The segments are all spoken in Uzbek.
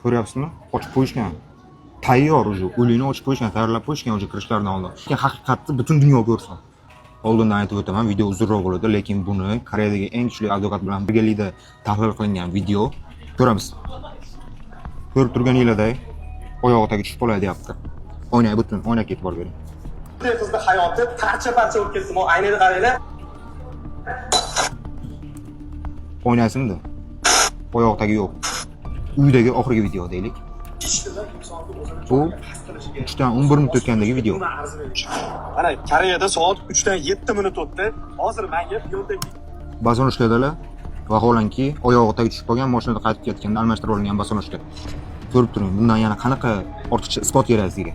Ko'ryapsizmi? Ochib qo'yishgan. Tayyor уже. O'likni ochib qo'yishgan, tayyorlab qo'yishgan уже kirishlardan oldin. Haqiqatni butun dunyo ko'rsin. Oldindan aytib o'taman, video uzunroq bo'ladi, lekin buni Koreyadagi eng kuchli advokat bilan birgalikda tahlil qilingan video ko'ramiz. Ko'rib turganingizday oyog'iga tushib qoladi deyapti. O'ynay butun, o'ynab e'tibor bering. Qizni hayoti parcha-parcha o'tkazdim. Aynada qaranglar. O'ynaysinda. Oyog'iga yo'q. Uydagi oxirgi video deylik. Bu 3 dan 11 minut o'tgandagi video. Mana Koreyada soat 3 dan 7 minut o'tdi. Hozir menga yo'ldagi Basonoshkadalar vaholanki oyog'iga tushib qolgan, mashinada qaytib ketganda almashtirib olingan basonoshka. Ko'rib turing, bundan yana qanaqa ortiqcha isbot kerak sizga?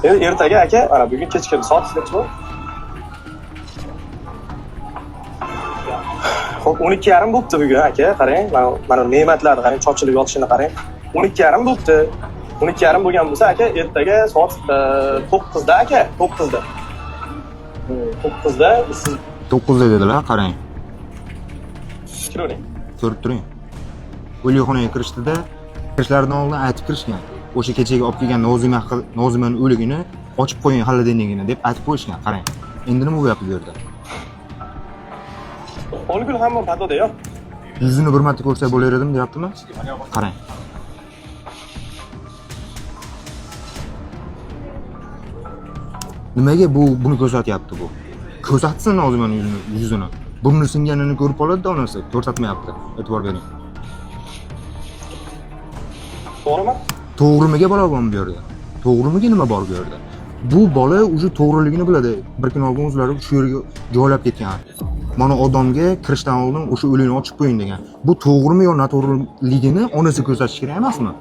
Endi ertaga aka, mana bugun kechki soat necha bo'ldi? Xo'p, 12:30 bo'libdi bugun aka. Qarang, mana ne'matlarni qarang, chopchilik yotishini qarang. 12:30 bo'libdi. 12:30 bo'lgan bo'lsa aka, ertaga soat 9da aka, 9da. 9da siz 9da dedilar, qarang. kiravering. Ko'rib turing. O'likxonaga kirishdida kirishlaridan oldin aytib kirishgan. O'sha kechagi olib kelgan Nozimani o'ligini ochib qo'ying xolodilnigini deb aytib qo'yishgan. Qarang. Endi nima bo'lyapti bu yerda? Olgul hamma padoda-yo. Yuzini bir marta ko'rsa bo'lar edim, deyaptimi? Qarang. Nimaga buni ko'rsatyapti bu? Ko'rsatsin Nozimani yuzini. Burni singanini ko'rib qoladi-da onasi, ko'rsatmayapti. E'tibor bering. To'g'rimi? To'g'rimiga balogon bu yerda. To'g'rimiga nima bor bu yerda? Bu bola o'zi to'g'riligini biladi. Bir kun oldin o'zlari shu yerga joylab ketgan. Mana odamga kirishdan oldin o'sha o'likni ochib qo'ying degan. Bu to'g'rimi yo noto'g'riligini onasi ko'rsatish kerak emasmi?